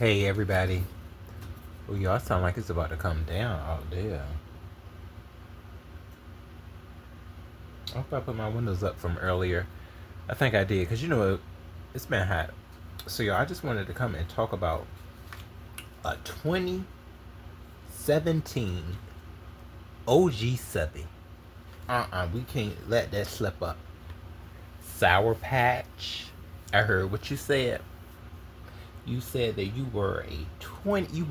Hey everybody. Oh, y'all sound like it's about to come down out there. I hope I put my windows up from earlier. I think I did, because it's been hot. So y'all, I just wanted to come and talk about a 2017 OG Subbie. We can't let that slip up. Sour Patch. I heard what you said. You said that you've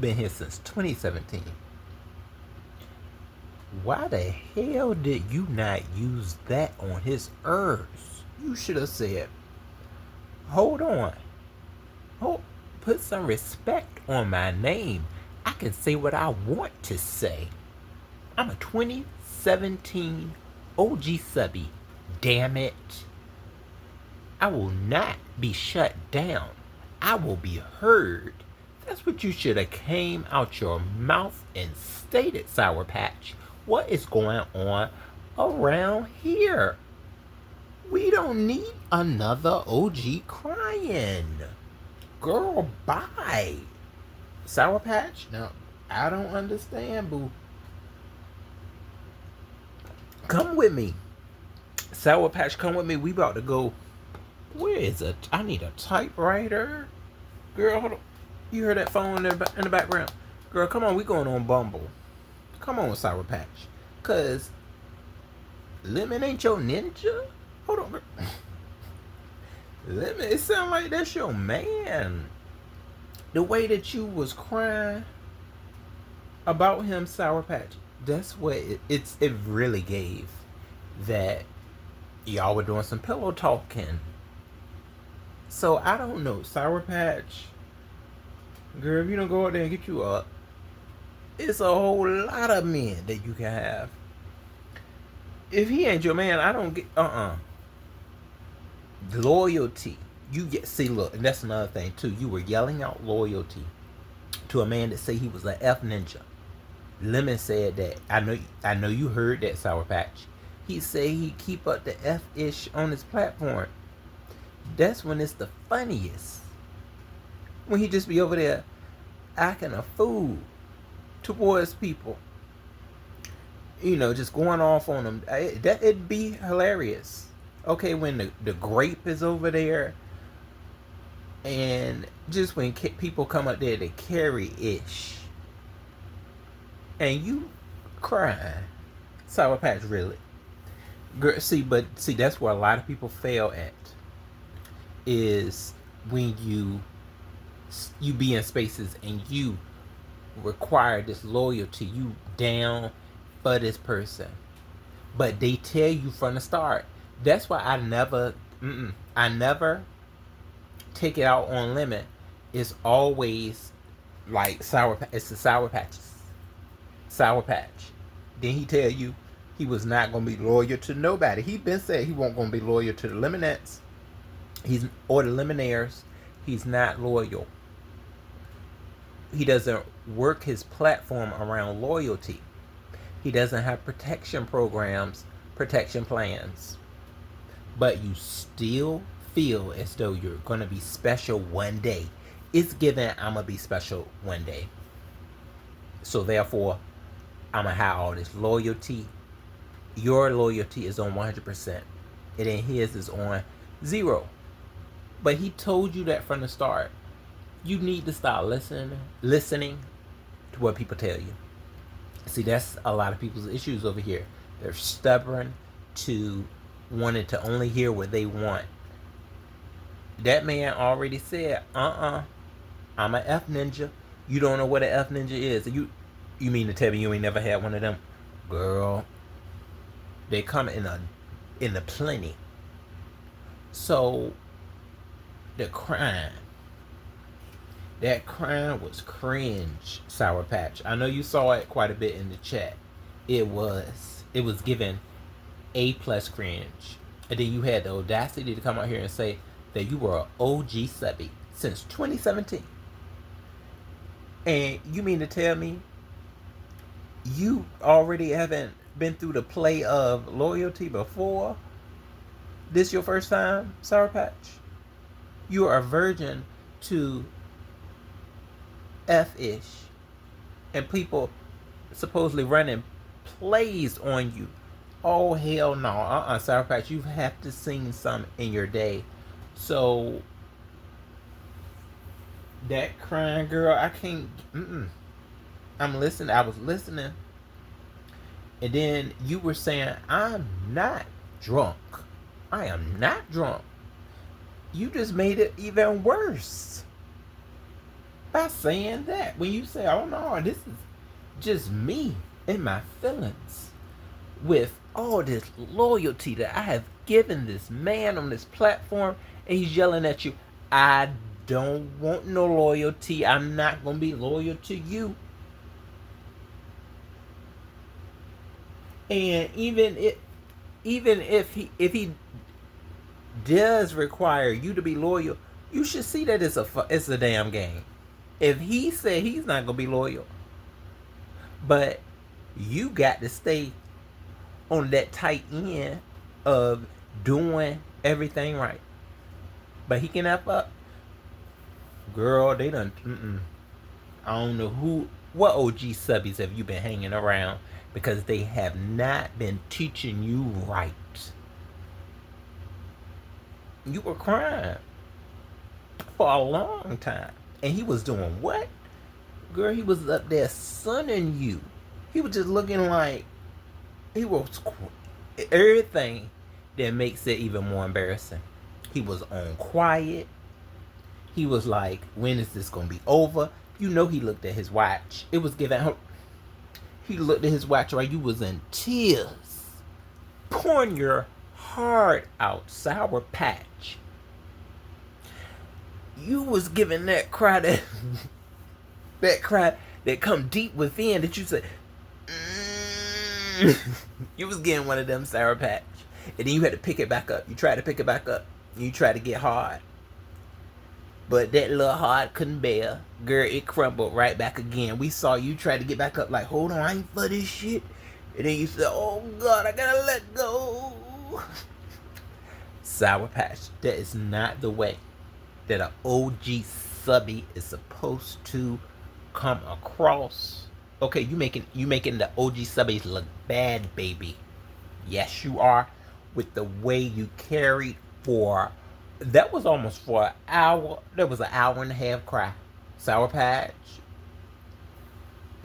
been here since 2017. Why the hell did you not use that on his earth? You should have said, hold on. Put some respect on my name. I can say what I want to say. I'm a 2017 OG Subbie. Damn it. I will not be shut down. I will be heard. That's what you should have came out your mouth and stated, Sour Patch. What is going on around here? We don't need another OG crying. Girl, bye. Sour Patch? No, I don't understand, boo. Come with me. Sour Patch, come with me. We about to go. Where is it? I need a typewriter. Girl, hold on. You heard that phone in the background? Girl, come on. We going on Bumble. Come on, Sour Patch. Because Lemon ain't your ninja? Hold on, girl. Lemon, it sound like that's your man. The way that you was crying about him, Sour Patch, that's what it really gave. That y'all were doing some pillow talking. So I don't know, Sour Patch. Girl, if you don't go out there and get you up, it's a whole lot of men that you can have. If he ain't your man, I don't get loyalty. You get look, and that's another thing too. You were yelling out loyalty to a man that say he was an F ninja. Lemon said that. I know you heard that, Sour Patch. He said he keep up the F-ish on his platform. That's when it's the funniest. When he just be over there acting a fool towards people. Just going off on them. It'd be hilarious. Okay, when the grape is over there, and just when people come up there to carry-ish, and you crying. Sour Patch, really. Girl, see, that's where a lot of people fail at. Is when you be in spaces and you require this loyalty, you down for this person, but they tell you from the start. That's why I never take it out on Lemon. It's always like it's the Sour Patches. Sour Patch. Then he tell you he was not gonna be loyal to nobody. He been said he won't gonna be loyal to the Lemonettes. Or the Lemonaires. He's not loyal. He doesn't work his platform around loyalty. He doesn't have protection programs, protection plans. But you still feel as though you're going to be special one day. It's given I'm going to be special one day. So therefore, I'm going to have all this loyalty. Your loyalty is on 100%. And then his is on 0. But he told you that from the start. You need to start listening to what people tell you. See, that's a lot of people's issues over here. They're stubborn to wanting to only hear what they want. That man already said, I'm an F ninja. You don't know what an F ninja is. You mean to tell me you ain't never had one of them? Girl, they come in the plenty. So the crime. That crime was cringe, Sour Patch. I know you saw it quite a bit in the chat. It was given A+ cringe. And then you had the audacity to come out here and say that you were an OG Subbie since 2017. And you mean to tell me you already haven't been through the play of loyalty before? This your first time, Sour Patch? You are a virgin to F-ish. And people supposedly running plays on you. Oh, hell no. Sour Patch, you have to sing some in your day. So, that crying girl, I can't. I'm listening. I was listening. And then you were saying, I'm not drunk. I am not drunk. You just made it even worse by saying that. When you say, oh no, this is just me and my feelings with all this loyalty that I have given this man on this platform, and he's yelling at you, I don't want no loyalty. I'm not going to be loyal to you. And even if he does require you to be loyal, you should see that it's a damn game. If he said he's not gonna be loyal, but you got to stay on that tight end of doing everything right, but he can F up. Girl, they done. I don't know what OG subbies have you been hanging around, because they have not been teaching you right. You were crying for a long time. And he was doing what? Girl, he was up there sunning you. He was just looking like he was everything that makes it even more embarrassing. He was on quiet. He was like, when is this going to be over? You know, he looked at his watch. It was giving him. He looked at his watch while you was in tears, pouring your heart out, Sour Patch. You was giving that cry that come deep within, that you said, You was getting one of them, Sour Patch. And then you had to pick it back up. You tried to pick it back up. You tried to get hard. But that little heart couldn't bear. Girl, it crumbled right back again. We saw you try to get back up like, hold on, I ain't for this shit. And then you said, oh God, I gotta let go. Sour Patch, that is not the way that an OG Subbie is supposed to come across. Okay, you making the OG Subbies look bad, baby. Yes, you are. With the way you carried for... That was almost for an hour. That was an hour and a half cry. Sour Patch.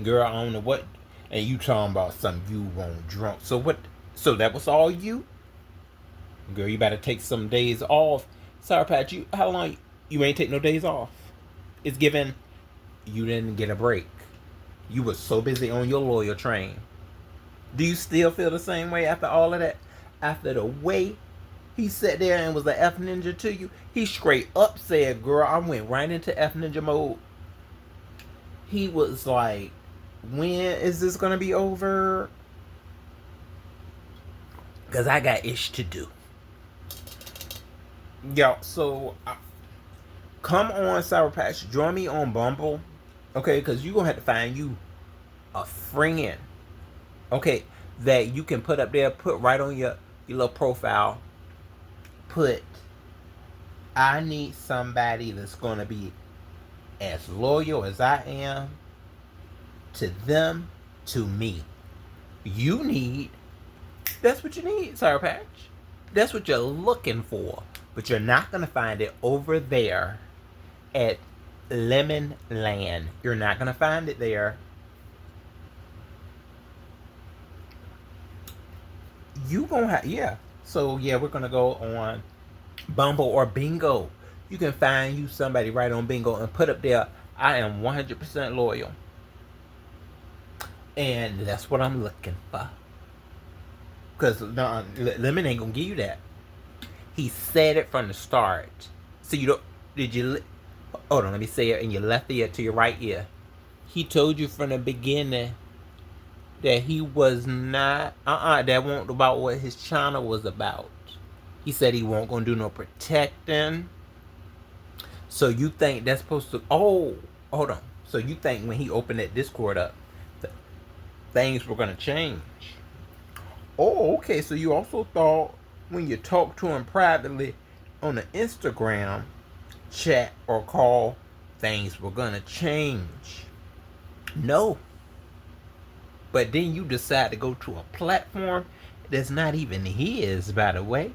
Girl, I don't know what. And you talking about something you won't drunk. So what? So that was all you? Girl, you better take some days off. Sour Patch, how long? You ain't take no days off. It's given you didn't get a break. You were so busy on your loyal train. Do you still feel the same way after all of that? After the way he sat there and was an F ninja to you, he straight up said, girl, I went right into F ninja mode. He was like, when is this going to be over? Because I got ish to do. Yo, so come on, Sour Patch. Join me on Bumble. Okay, because you're going to have to find you a friend. Okay, that you can put up there, put right on your little profile. Put, I need somebody that's going to be as loyal as I am to them, to me. You need, that's what you need, Sour Patch. That's what you're looking for. But you're not going to find it over there at Lemon Land. You're not going to find it there. You going to have, yeah. So, yeah, we're going to go on Bumble or Bingo. You can find you somebody right on Bingo and put up there, I am 100% loyal. And that's what I'm looking for. Because Lemon ain't going to give you that. He said it from the start. So you don't, hold on, let me say it in your left ear to your right ear. He told you from the beginning that he was not, that wasn't about what his channel was about. He said he won't gonna do no protecting. So you think that's supposed to, oh, hold on. So you think when he opened that Discord up, things were gonna change. Oh, okay, so you also thought when you talked to him privately on the Instagram chat or call things were gonna change. No. But then you decide to go to a platform that's not even his, by the way.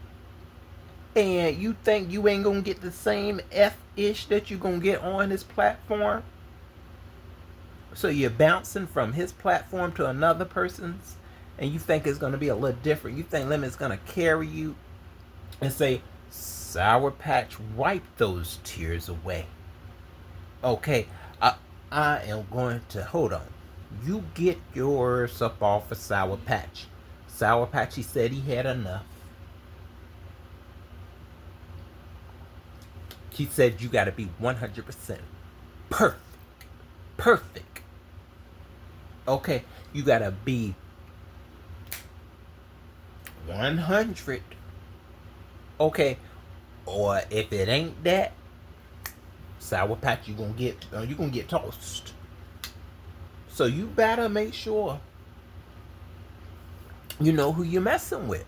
And you think you ain't gonna get the same F-ish that you gonna get on his platform? So you're bouncing from his platform to another person's, and you think it's gonna be a little different. You think Lemon's gonna carry you and say, Sour Patch, wipe those tears away. Okay, I am going to, hold on. You get yours up off of Sour Patch. Sour Patch, he said he had enough. He said you gotta be 100% perfect. Perfect. Okay, you gotta be 100. Okay, or if it ain't that, Sour Patch, you gonna get tossed. So you better make sure you know who you're messing with,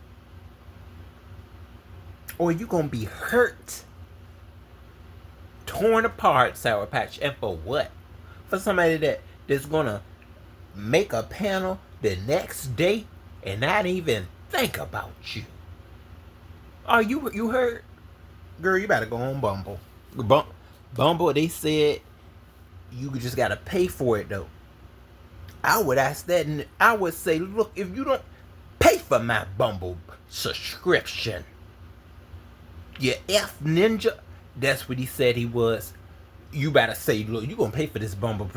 or you gonna be hurt, torn apart, Sour Patch. And for what? For somebody that's gonna make a panel the next day and not even think about you. Are you hurt? Girl, you better go on Bumble. Bumble, they said you just gotta pay for it though. I would ask that, and I would say, look, if you don't pay for my Bumble subscription, you F ninja, that's what he said he was. You better say, look, you gonna pay for this Bumble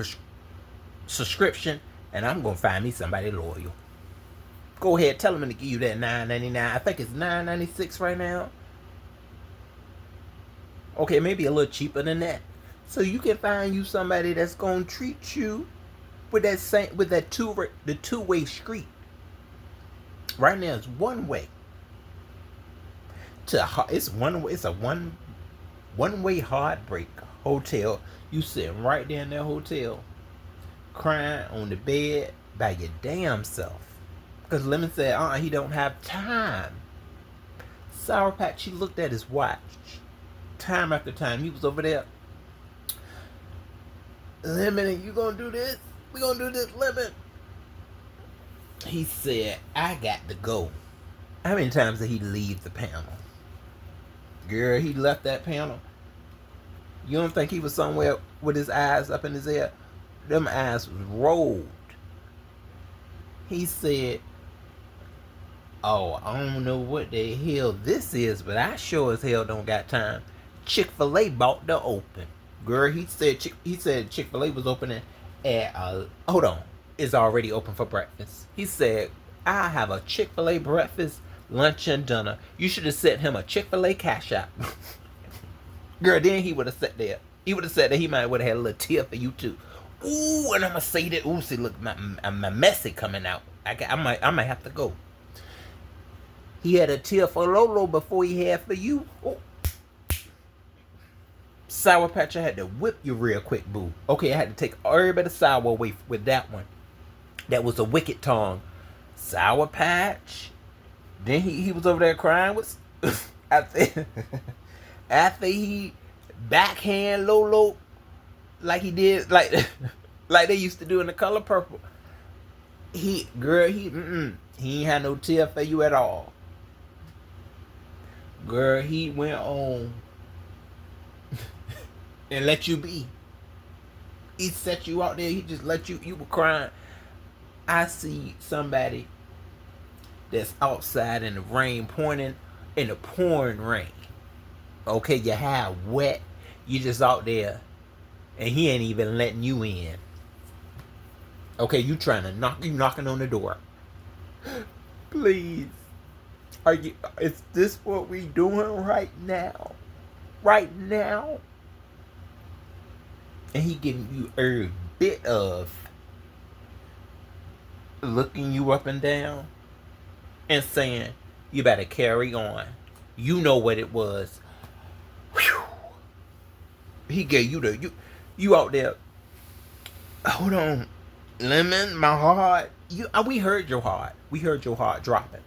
subscription, and I'm gonna find me somebody loyal. Go ahead, tell them to give you that $9.99. I think it's $9.96 right now. Okay, maybe a little cheaper than that. So you can find you somebody that's gonna treat you with that two-way street. Right now it's one way. It's a one-way heartbreak hotel. You sitting right there in that hotel, crying on the bed by your damn self. Because Lemon said, he don't have time. Sour Patch, he looked at his watch. Time after time, he was over there. Lemon, you gonna do this? We gonna do this, Lemon. He said, I got to go. How many times did he leave the panel? Girl, he left that panel. You don't think he was somewhere with his eyes up in his ear? Them eyes was rolled. He said, I don't know what the hell this is, but I sure as hell don't got time. Chick-fil-A bought to open. Girl, he said Chick-fil-A was opening at, hold on, it's already open for breakfast. He said, I have a Chick-fil-A breakfast, lunch, and dinner. You should have sent him a Chick-fil-A cash out. Girl, then he would have sat there. He would have said that he might would have had a little tear for you too. Ooh, and I'm gonna say that. Ooh, see, look, my messy coming out. I might have to go. He had a tear for Lolo before he had for you. Oh. Sour Patch, I had to whip you real quick, boo. Okay, I had to take every bit of sour away with that one. That was a wicked tongue. Sour Patch. Then he was over there crying with after he backhand Lolo like he did like they used to do in The Color Purple. He ain't had no tear for you at all. Girl, he went on and let you be. He set you out there. He just let you were crying. I see somebody that's outside in the rain, pointing in the pouring rain. Okay, your hair wet. You just out there, and he ain't even letting you in. Okay, you knocking on the door. Please. Is this what we doing right now? Right now? And he giving you a bit of looking you up and down and saying, you better carry on. You know what it was. Whew. He gave you you out there. Hold on. Lemon, my heart. We heard your heart. We heard your heart dropping.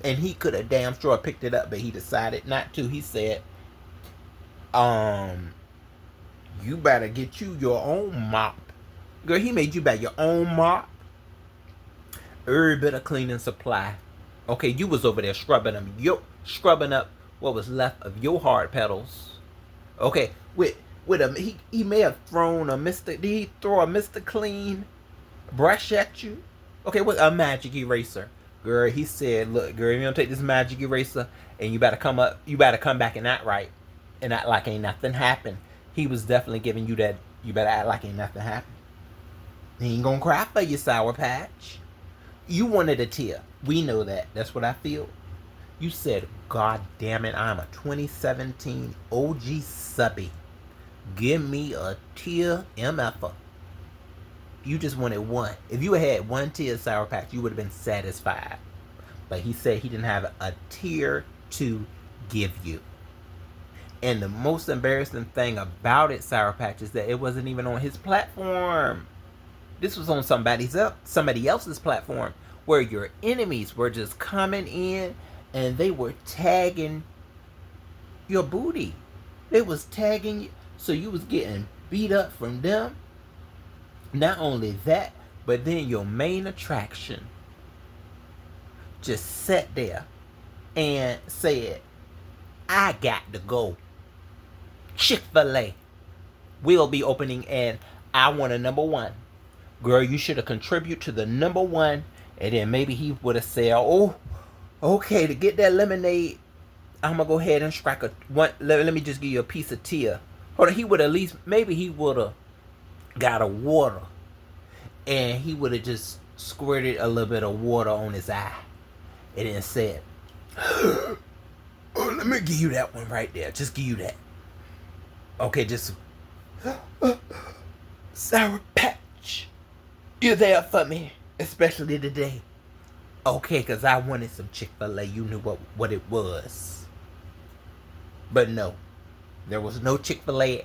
And he could have damn sure picked it up, but he decided not to. He said, You better get you your own mop. Girl, he made you buy your own mop. Every bit of cleaning supply. Okay, you was over there scrubbing them. Scrubbing up what was left of your hard pedals. Okay, with a he may have thrown a Mr. Did he throw a Mr. Clean brush at you? Okay, with a magic eraser. Girl, he said, look, girl, you don't take this magic eraser and you better come back and act right. And act like ain't nothing happened. He was definitely giving you that, you better act like ain't nothing happened. He ain't gonna cry for you, Sour Patch. You wanted a tear. We know that. That's what I feel. You said, God damn it, I'm a 2017 OG Subbie. Give me a tear MFer. You just wanted one. If you had one tear, Sour Patch, you would have been satisfied. But he said he didn't have a tear to give you. And the most embarrassing thing about it, Sour Patch, is that it wasn't even on his platform. This was on somebody else's platform, where your enemies were just coming in and they were tagging your booty. They was tagging you, so you was getting beat up from them. Not only that, but then your main attraction just sat there and said, I got to go. Chick-fil-A will be opening and I want a number one. Girl, you should have contributed to the number one, and then maybe he would have said, oh, okay, to get that lemonade, I'm going to go ahead and strike a one. Let me just give you a piece of tear. Hold on, he would at least, maybe he would have got a water, and he would have just squirted a little bit of water on his eye, and then said, oh, let me give you that one right there. Just give you that. Okay, just Sour Patch, you're there for me, especially today. Okay, because I wanted some Chick-fil-A. You knew what it was. But no, there was no Chick-fil-A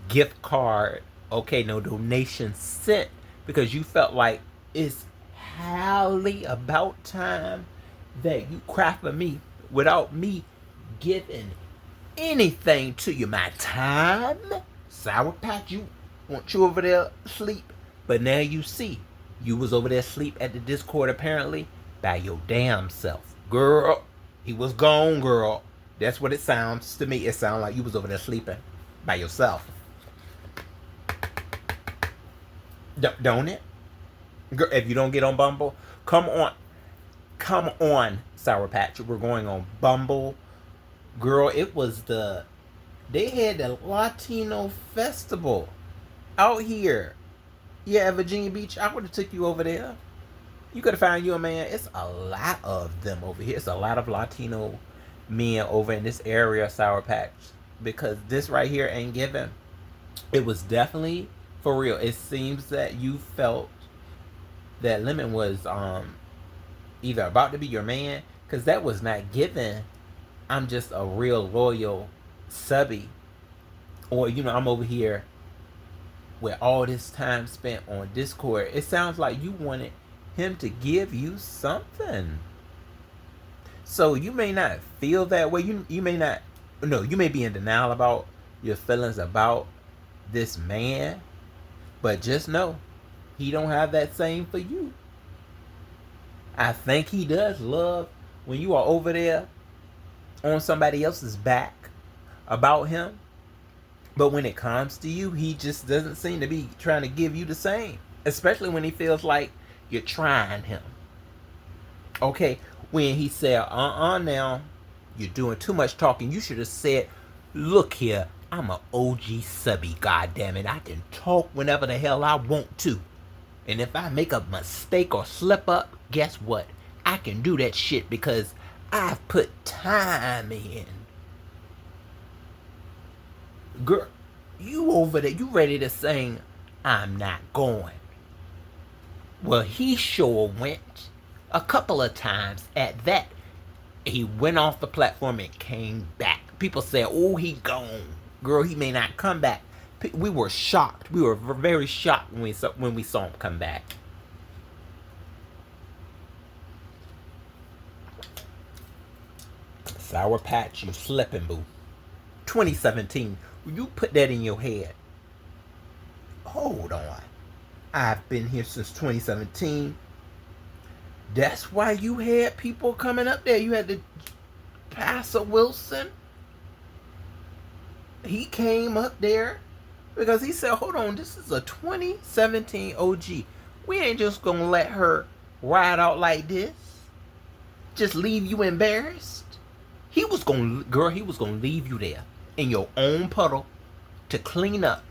gift card. Okay, no donation sent, because you felt like it's highly about time that you cry for me without me giving anything to you. My time, Sour Patch, you want you over there asleep, but now you see you was over there asleep at the Discord apparently by your damn self. Girl, he was gone, girl. That's what it sounds to me. It sounds like you was over there sleeping by yourself. Don't it? Girl, if you don't get on Bumble, come on, Sour Patch. We're going on Bumble. Girl, it was they had the Latino festival out here. Yeah, at Virginia Beach. I would have took you over there. You could have found you a man. It's a lot of them over here. It's a lot of Latino men over in this area, Sour Patch. Because this right here ain't given. It was definitely for real. It seems that you felt that Lemon was either about to be your man, because that was not given. I'm just a real loyal Subbie. Or, I'm over here with all this time spent on Discord. It sounds like you wanted him to give you something. So you may not feel that way. You may not, no, you may be in denial about your feelings about this man. But just know, he don't have that same for you. I think he does love when you are over there on somebody else's back about him. But when it comes to you, he just doesn't seem to be trying to give you the same. Especially when he feels like you're trying him. Okay, when he said, now, you're doing too much talking. You should have said, look here, I'm an OG Subbie, goddammit. I can talk whenever the hell I want to. And if I make a mistake or slip up, guess what? I can do that shit because I've put time in. Girl, you over there, you ready to sing, I'm not going. Well, he sure went a couple of times at that. He went off the platform and came back. People said, oh, he gone. Girl, he may not come back. We were shocked. We were very shocked when we saw him come back. Sour Patch, you slipping, boo. 2017 You put that in your head. Hold on. I've been here since 2017. That's why you had people coming up there. You had the Pastor Wilson. He came up there because he said, hold on, this is a 2017 OG. We ain't just going to let her ride out like this. Just leave you embarrassed. He was going to leave you there in your own puddle to clean up.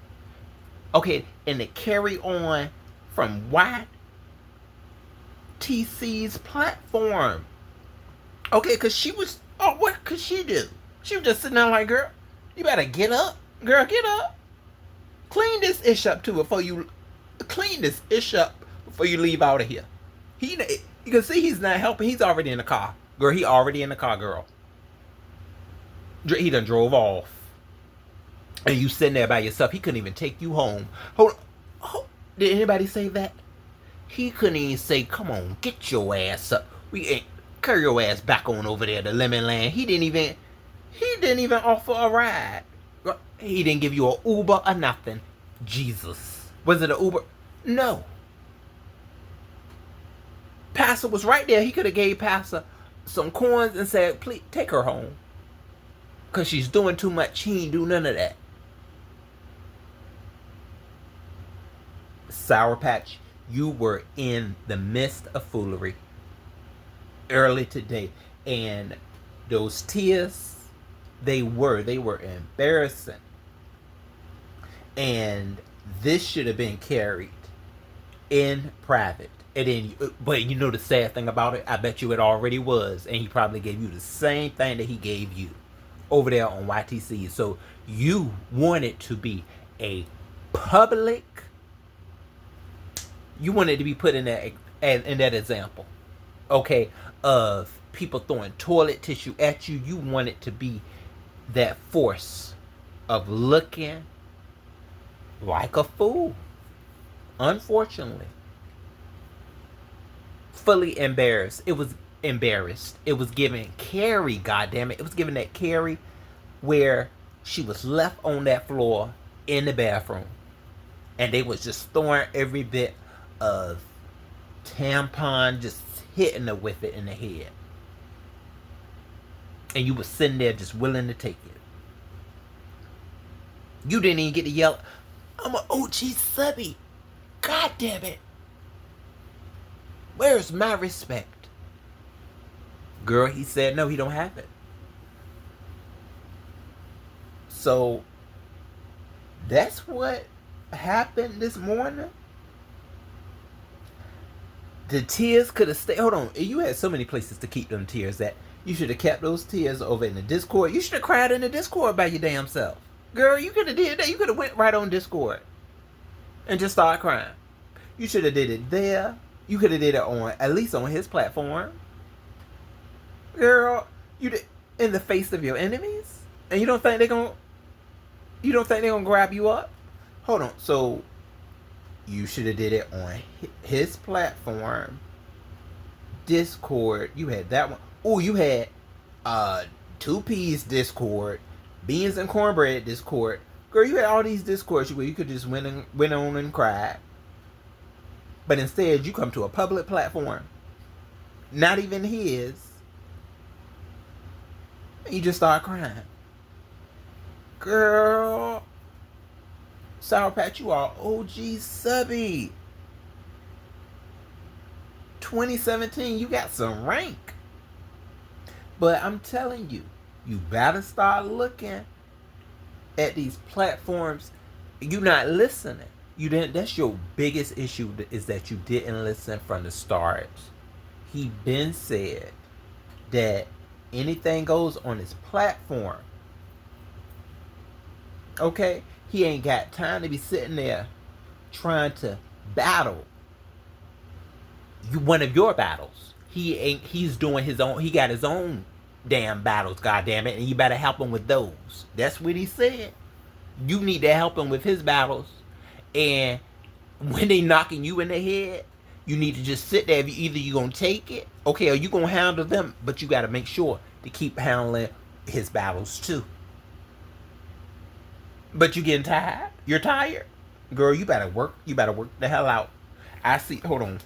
Okay, and to carry on from YTC's platform. Okay, because she was, oh, what could she do? She was just sitting there like, girl, you better get up. Girl, get up. Clean this ish up too before you leave out of here. You can see he's not helping. He's already in the car. Girl, he already in the car, girl. He done drove off. And you sitting there by yourself. He couldn't even take you home. Hold on. Did anybody say that? He couldn't even say, come on, get your ass up. Carry your ass back on over there to Lemon Land. He didn't even offer a ride. He didn't give you an Uber or nothing. Jesus. Was it an Uber? No. Pastor was right there. He could have gave Pastor some coins and said, please take her home. Because she's doing too much. He ain't do none of that. Sour Patch, you were in the midst of foolery early today. And those tears, they were embarrassing. And this should have been carried in private. And then, but you know the sad thing about it? I bet you it already was. And he probably gave you the same thing that he gave you over there on YTC. So you want it to be a public, you want it to be put in that example, okay, of people throwing toilet tissue at you. You want it to be that force of looking like a fool. Unfortunately. Fully embarrassed. It was embarrassed. It was giving Carrie, goddammit. It was giving that Carrie where she was left on that floor in the bathroom. And they was just throwing every bit of tampon, just hitting her with it in the head. And you was sitting there just willing to take it. You didn't even get to yell, I'm an OG Subbie. God damn it. Where's my respect? Girl, he said no, he don't have it. So, that's what happened this morning. The tears could have stayed. Hold on. You had so many places to keep them tears that you should have kept those tears over in the Discord. You should have cried in the Discord by your damn self. Girl, you could have did that. You could have went right on Discord and just started crying. You should have did it there. You could have did it on, at least on his platform. Girl, you did in the face of your enemies? And you don't think they're gonna grab you up? Hold on. So you should have did it on his platform, Discord. You had that one. Oh, you had 2P's Discord, Beans and Cornbread Discord. Girl, you had all these Discords where you could just went on and cried. But instead, you come to a public platform, not even his, and you just start crying. Girl, Sour Patch, you are OG Subbie. 2017, you got some rank. But I'm telling you, you better start looking at these platforms. You're not listening. You didn't. That's your biggest issue, is that you didn't listen from the start. He been said that anything goes on his platform. Okay? He ain't got time to be sitting there trying to battle one of your battles. He's doing his own. He got his own damn battles, goddammit, and you better help him with those. That's what he said. You need to help him with his battles. And when they knocking you in the head, you need to just sit there. Either you're going to take it, okay, or you're going to handle them, but you got to make sure to keep handling his battles too. But you getting tired? You're tired? Girl, you better work. You better work the hell out. I see. Hold on.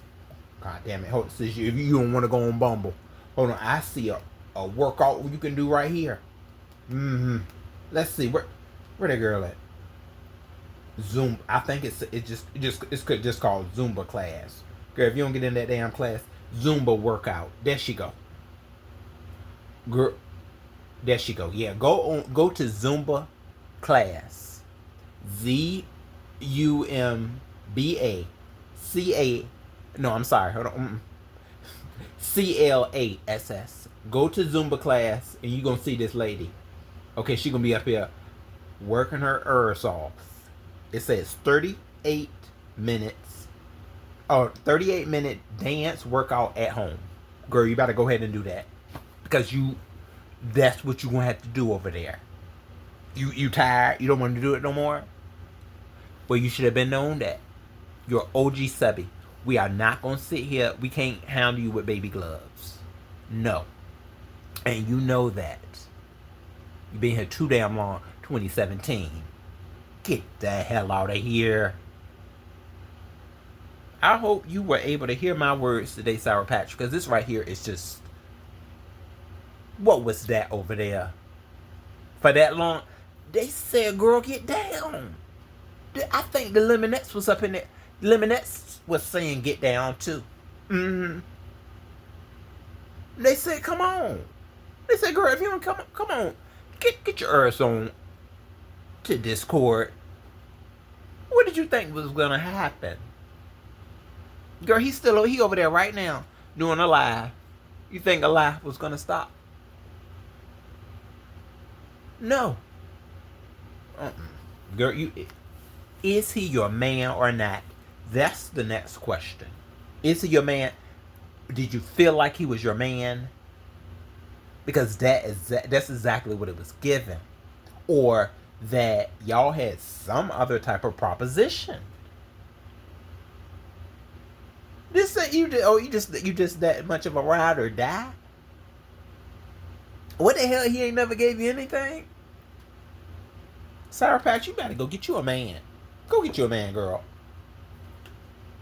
God damn it. Hold on. If you don't want to go on Bumble. Hold on. I see a workout you can do right here. Mm-hmm. Let's see. Where that girl at? Zoom. I think it's just called Zumba class. Girl, if you don't get in that damn class, Zumba workout. There she go. Girl, there she go. Yeah, go to Zumba class. ZUMBA No, I'm sorry. Hold on. CLASS. Go to Zumba class and you're gonna see this lady. Okay, she gonna be up here working her ears off. It says 38 minutes. 38-minute dance workout at home. Girl, you better go ahead and do that. Because that's what you're gonna have to do over there. You tired? You don't want to do it no more? Well, you should have been known that. You're OG Subbie. We are not gonna sit here. We can't handle you with baby gloves. No. And you know that. You've been here too damn long. 2017. Get the hell out of here. I hope you were able to hear my words today, Sour Patch, because this right here is just... What was that over there? For that long? They said, girl, get down. I think the Lemonettes was up in there. Lemonettes was saying get down too. Mm-hmm. They said, come on. They said, girl, if you don't come on. Get your ass on to Discord. What did you think was gonna happen? Girl, he over there right now doing a live. You think a live was gonna stop? No. Girl, is he your man or not? That's the next question. Is he your man? Did you feel like he was your man? Because that's exactly what it was given. Or that y'all had some other type of proposition. This ain't you just that much of a ride or die? What the hell, he ain't never gave you anything? Sour Patch, you better go get you a man. Go get you a man, girl.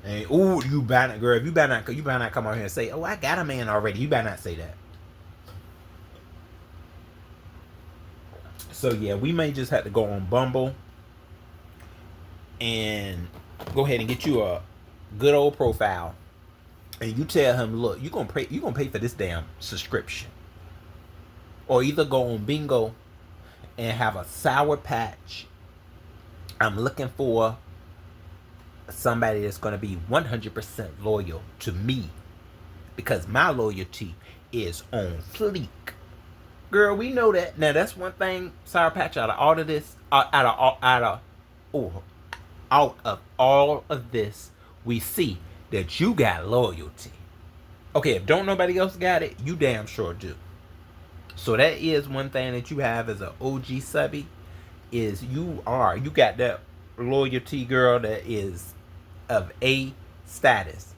And you better not, girl. You better not come out here and say, "Oh, I got a man already." You better not say that. So yeah, we may just have to go on Bumble and go ahead and get you a good old profile, and you tell him, "Look, you gonna pay for this damn subscription, or either go on Bingo and have a Sour Patch. I'm looking for somebody that's going to be 100% loyal to me, because my loyalty is on fleek." Girl, we know that. Now, that's one thing, Sour Patch, out of all of this, out of all of this, we see that you got loyalty. Okay, if don't nobody else got it, you damn sure do. So that is one thing that you have as an OG Subbie, is you got that loyalty, girl, that is of A status.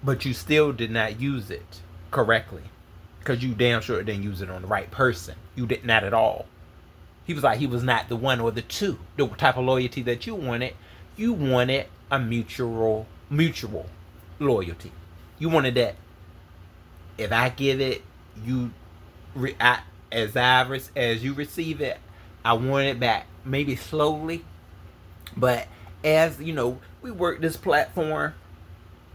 But you still did not use it correctly. Because you damn sure didn't use it on the right person. You did not at all. He was not the one or the two. The type of loyalty that you wanted. You wanted a mutual loyalty. You wanted that. If I give it, as you receive it, I want it back. Maybe slowly. But as you know, we work this platform.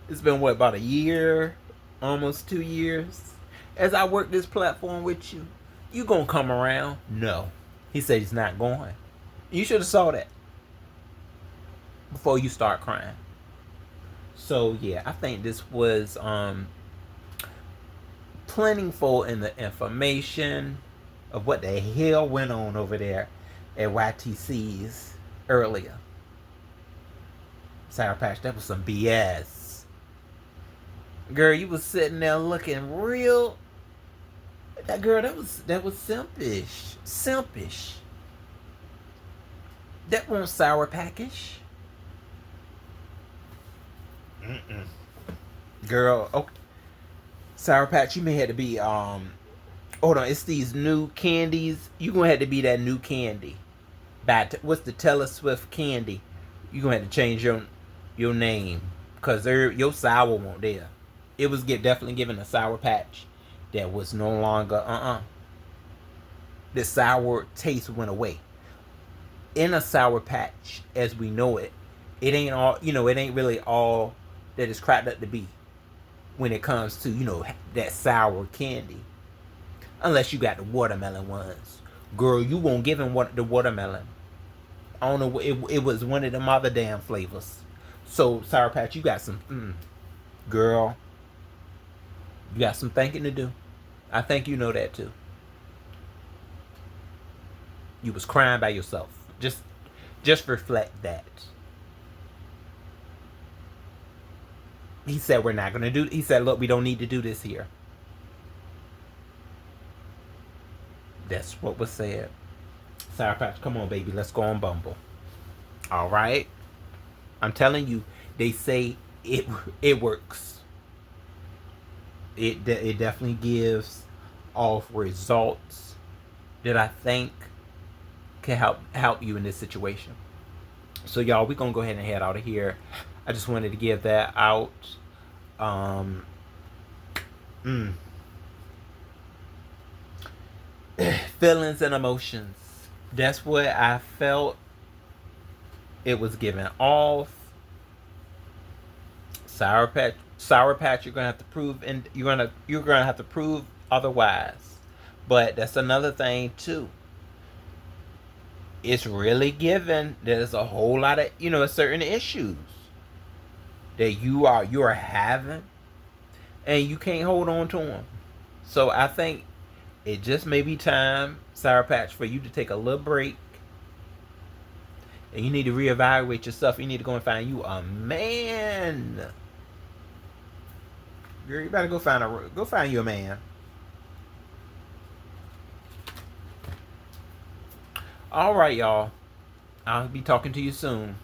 It's been about a year, almost 2 years. As I work this platform with you, you gonna come around? No. He said he's not going. You should have saw that before you start crying. So yeah, I think this was plentiful in the information of what the hell went on over there at YTC's earlier. Sour Patch, that was some BS. Girl, you was sitting there looking real. That girl, that was simpish. Simpish. That wasn't Sour Packish. Girl, okay. Sour Patch, you may have to be hold on, it's these new candies. You gonna have to be that new candy. What's the Taylor Swift candy? You gonna have to change your name because your sour won't there. It was definitely given a Sour Patch that was no longer the sour taste went away. In a Sour Patch as we know it, it ain't all it ain't really all that is cracked up to be when it comes to that sour candy, unless you got the watermelon ones. Girl, you won't give him the watermelon. I don't know. It was one of them other damn flavors. So Sour Patch, you got some. Girl, you got some thinking to do. I think you know that too. You was crying by yourself. Just reflect that. He said we're not gonna do. He said, look, we don't need to do this here. That's what was said. Sour Patch, come on, baby, let's go on Bumble. All right. I'm telling you, they say it works. It definitely gives off results that I think can help you in this situation. So y'all, we're gonna go ahead and head out of here. I just wanted to give that out. Feelings and emotions. That's what I felt. It was given off. Sour Patch. You're gonna have to prove, and you're gonna have to prove otherwise. But that's another thing too. It's really given. There's a whole lot of certain issues that you are having, and you can't hold on to them. So I think it just may be time, Sour Patch, for you to take a little break. And you need to reevaluate yourself. You need to go and find you a man. Girl, you better go find you a man. All right, y'all. I'll be talking to you soon.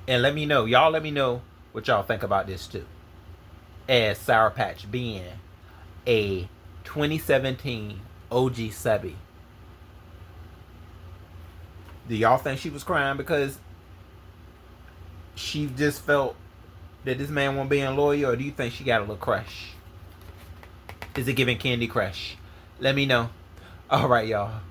And let me know. Y'all let me know what y'all think about this too. As Sour Patch being a 2017 OG Subbie. Do y'all think she was crying because she just felt that this man won't be loyal, or do you think she got a little crush? Is it giving Candy Crush? Let me know. All right, y'all.